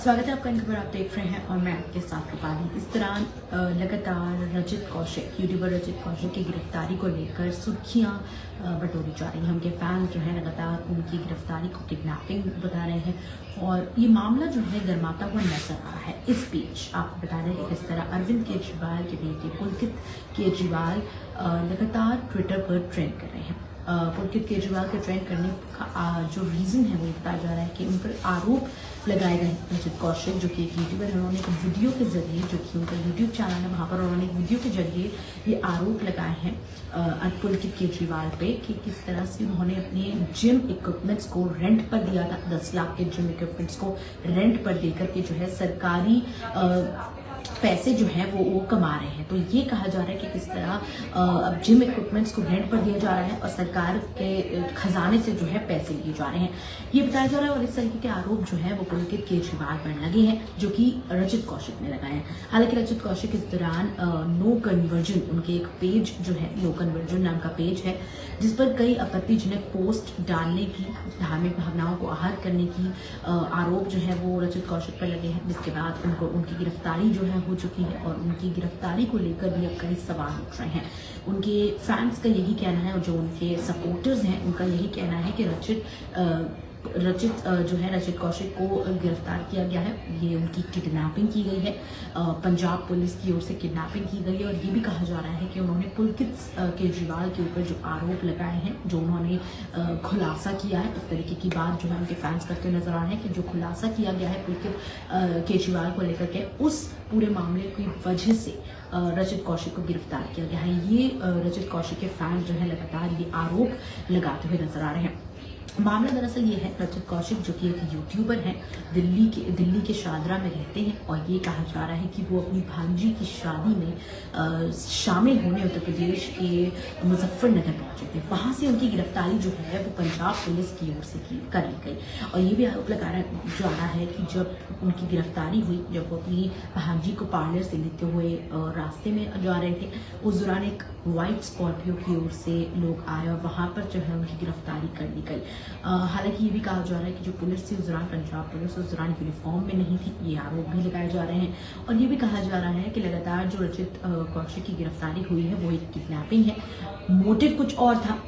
स्वागत है आपका इन खबर आप देख रहे हैं और मैं आपके साथ रूपाली। इस दौरान लगातार रजत कौशिक यूट्यूबर रजत कौशिक की गिरफ्तारी को लेकर सुर्खियां बटोरी जा रही हैं। उनके फैंस जो है लगातार उनकी गिरफ्तारी को किडनैपिंग बता रहे हैं और ये मामला जो है गर्माता हुआ नजर आ रहा है। इस बीच आपको बता दें कि किस तरह अरविंद केजरीवाल के बेटे पुलकित केजरीवाल लगातार ट्विटर पर ट्रेंड कर रहे हैं। पुलकित केजरीवाल के ट्रेंड करने का जो रीज़न है वो बताया जा रहा है कि उन पर आरोप लगाए गए रजत कौशिक जो कि एक यूट्यूबर है। उन्होंने एक वीडियो के जरिए, जो कि उनका यूट्यूब चैनल है, वहाँ पर उन्होंने एक वीडियो के जरिए ये आरोप लगाए हैं पुलकित केजरीवाल पे कि किस तरह से उन्होंने अपने जिम इक्विपमेंट्स को रेंट पर दिया था। 10 लाख के जिम इक्विपमेंट्स को रेंट पर देकर के जो है सरकारी पैसे जो है वो कमा रहे हैं। तो ये कहा जा रहा है कि किस तरह अब जिम इक्विपमेंट्स को रेंट पर दिया जा रहा है और सरकार के खजाने से जो है पैसे लिए जा रहे हैं, ये बताया जा रहा है। और इस तरीके के आरोप जो है वो पुलकित केजरीवाल पर लगे हैं जो कि रजत कौशिक ने लगाए हैं। हालांकि रजत कौशिक इस दौरान नो कन्वर्जन, उनके एक पेज जो है नो कन्वर्जन नाम का पेज है जिस पर कई आपत्तिजनक पोस्ट डालने की, धार्मिक भावनाओं को आहत करने की आरोप जो है वो रजत कौशिक पर लगे हैं, जिसके बाद उनकी गिरफ्तारी जो है हो चुकी है और उनकी गिरफ्तारी को लेकर भी अब कई सवाल उठ रहे हैं। उनके फैंस का यही कहना है और जो उनके सपोर्टर्स हैं उनका यही कहना है कि रजत कौशिक को गिरफ्तार किया गया है। ये उनकी किडनैपिंग की गई है, पंजाब पुलिस की ओर से किडनैपिंग की गई है। और ये भी कहा जा रहा है कि उन्होंने पुलकित केजरीवाल के ऊपर जो आरोप लगाए हैं, जो उन्होंने खुलासा किया है, उस तरीके की बात जो है उनके फैंस करते नजर आ रहे हैं कि जो खुलासा किया गया है पुलकित केजरीवाल को लेकर के, उस पूरे मामले की वजह से रजत कौशिक को गिरफ्तार किया गया है। ये रजत कौशिक के फैंस जो है लगातार ये आरोप लगाते हुए नजर आ रहे हैं। मामला दरअसल ये है, रजत कौशिक जो कि एक यूट्यूबर हैं, दिल्ली के शादरा में रहते हैं और ये कहा जा रहा है कि वो अपनी भांजी की शादी में शामिल होने उत्तर प्रदेश के मुजफ्फरनगर पहुंचे थे। वहां से उनकी गिरफ्तारी जो है वो पंजाब पुलिस की ओर से कर ली गई और ये भी आरोप लगाया जा रहा है कि जब उनकी गिरफ्तारी हुई, जब वो अपनी भांजी को पार्लर से लेते हुए रास्ते में जा रहे थे, उस दौरान एक व्हाइट स्कॉर्पियो की ओर से लोग आए और वहां पर जो है उनकी गिरफ्तारी कर ली गई। हालांकि ये भी कहा जा रहा है कि जो पुलिस थी उस दौरान, पंजाब पुलिस उस दौरान यूनिफॉर्म में नहीं थी। ये आरोप भी लगाए जा रहे हैं और ये भी कहा जा रहा है कि लगातार जो रजत कौशिक की गिरफ्तारी हुई है वो एक किडनैपिंग है, मोटिव कुछ और था।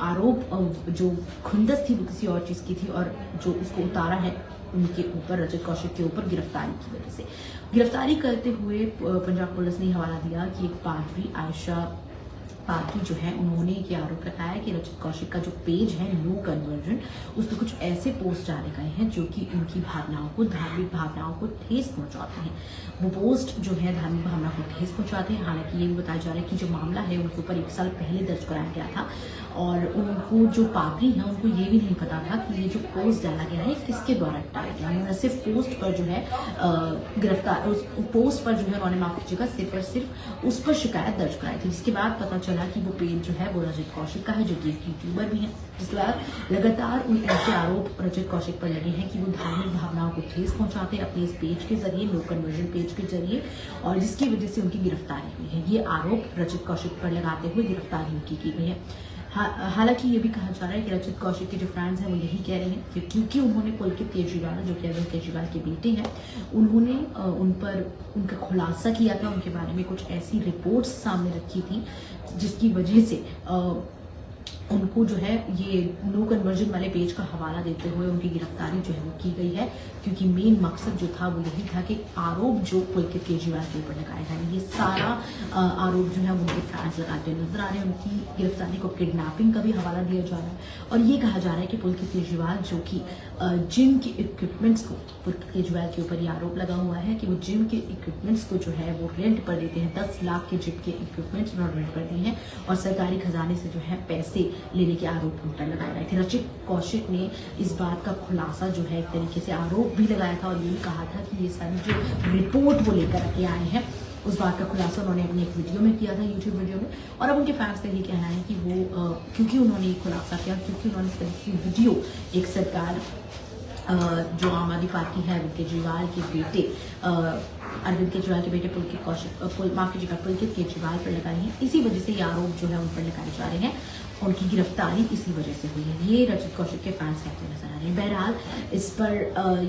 आरोप जो खुंदस थी वो किसी और चीज़ की थी और जो उसको उतारा है उनके ऊपर, रजत कौशिक के ऊपर गिरफ्तारी की वजह से। गिरफ्तारी करते हुए पंजाब पुलिस ने हवाला दिया कि एक पादरी आयशा पादरी जो है उन्होंने ये आरोप लगाया कि रजत कौशिक का जो पेज है नो कन्वर्जन, उस पर कुछ ऐसे पोस्ट डाले गए हैं जो कि उनकी भावनाओं को, धार्मिक भावनाओं को ठेस पहुंचाते हैं। वो पोस्ट जो है धार्मिक भावनाओं को ठेस पहुंचाते हैं। हालांकि ये भी बताया जा रहा है कि जो मामला है उनके ऊपर 1 साल पहले दर्ज कराया गया था और उनको जो पादरी हैं उनको ये भी नहीं पता था कि ये जो पोस्ट डाला गया है किसके द्वारा डाला गया। उन्होंने सिर्फ पोस्ट पर जो है गिरफ्तार, उस पोस्ट पर जो है उन्होंने माफ कीजिएगा सिर्फ उस पर शिकायत दर्ज कराई थी, जिसके बाद पता चला कि वो पेज जो है वो रजत कौशिक का है जो कि एक यूट्यूबर भी है। जिसके बाद लगातार उन ऐसे आरोप रजत कौशिक पर लगे हैं कि वो धार्मिक भावनाओं को ठेस पहुंचाते हैं अपने इस पेज के जरिए, नो कन्वर्जन पेज के जरिए, और जिसकी वजह से उनकी गिरफ्तारी हुई है। ये आरोप रजत कौशिक पर लगाते हुए गिरफ्तारी उनकी की गई है। हालांकि ये भी कहा जा रहा है कि रजत कौशिक के जो फैंस हैं वो यही कह रहे हैं कि क्योंकि उन्होंने पुलकित केजरीवाल जो कि अरविंद केजरीवाल के बेटे हैं, उन्होंने उन पर उनका खुलासा किया था, उनके बारे में कुछ ऐसी रिपोर्ट्स सामने रखी थी जिसकी वजह से उनको जो है ये नो कन्वर्जन वाले पेज का हवाला देते हुए उनकी गिरफ्तारी जो है वो की गई है, क्योंकि मेन मकसद जो था वो यही था कि आरोप जो पुलकित केजरीवाल के ऊपर लगाए गए, ये सारा आरोप जो है उनके फैंस लगाते हुए नजर आ रहे हैं। उनकी गिरफ्तारी को किडनैपिंग का भी हवाला दिया जा रहा है और ये कहा जा रहा है कि पुलकित केजरीवाल जो कि जिम के इक्विपमेंट्स को, पुलकित केजरीवाल के ऊपर ये आरोप लगा हुआ है कि वो जिम के इक्विपमेंट्स को जो है वो रेंट पर देते हैं। 10 लाख के जिम के इक्विपमेंट्स उन्होंने रेंट पर दिए हैं और सरकारी खजाने से जो है पैसे लेने के आरोप उन पर लगाए गए थे। रजत कौशिक ने इस बात का खुलासा जो है एक तरीके से आरोप भी लगाया था और ये कहा था कि ये सारी जो रिपोर्ट वो लेकर के आए हैं उस बात का खुलासा उन्होंने अपनी एक वीडियो में किया था, यूट्यूब वीडियो में। और अब उनके फैंस का ये कहना है कि वो क्योंकि उन्होंने ये खुलासा किया, क्योंकि उन्होंने इस तरह की वीडियो एक सरकार जो आम आदमी पार्टी है, केजरीवाल के बेटे अरविंद केजरीवाल के बेटे पुलकित केजरीवाल पर लगाई है। इसी वजह से ये आरोप जो है उन पर लगाए जा रहे हैं। उनकी गिरफ्तारी इसी वजह से हुई है, ये रजत कौशिक के फैंस कहते नजर आ रहे हैं। बहरहाल इस पर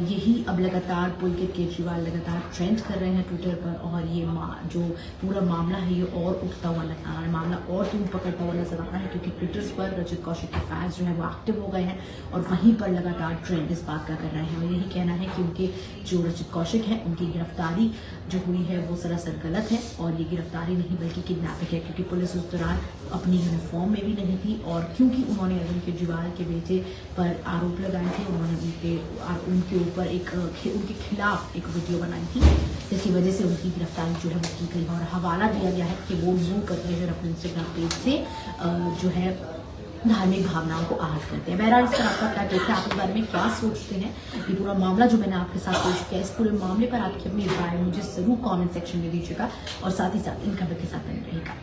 यही अब लगातार पुलकित केजरीवाल लगातार ट्रेंड कर रहे हैं ट्विटर पर, और ये जो पूरा मामला है ये और उठता हुआ नजर आ रहा है, मामला और तूल पकड़ता हुआ नजर आ रहा है, क्योंकि ट्विटर्स पर रजत कौशिक के फैंस जो है वो एक्टिव हो गए हैं और वहीं पर लगातार ट्रेंड इस बात का कर रहे हैं। और यही कहना है कि उनके जो रजत कौशिक है उनकी गिरफ्तारी जो हुई है वो सरासर गलत है, और ये गिरफ्तारी नहीं बल्कि किडनैपिंग है, क्योंकि पुलिस उस दौरान अपनी यूनिफॉर्म में भी नहीं थी, और क्योंकि उन्होंने अरविंद केजरीवाल के बेटे पर आरोप लगाए थे, उन्होंने उनके ऊपर उनके खिलाफ एक वीडियो बनाई थी, जिसकी वजह से उनकी गिरफ्तारी जो है वो की गई। और हवाला दिया गया है कि वो यूँ करते हैं अपने इंस्टाग्राम पेज से जो है धार्मिक भावनाओं को आहत करते हैं। बहरहाल इस पर आपका क्या टेक है, आप इस बारे में क्या सोचते हैं? ये पूरा मामला जो मैंने आपके साथ पेश किया, इस पूरे मामले पर आपकी अपनी राय मुझे जरूर कमेंट सेक्शन में दीजिएगा, और साथ ही साथ इन खबर के साथ बने रहिएगा।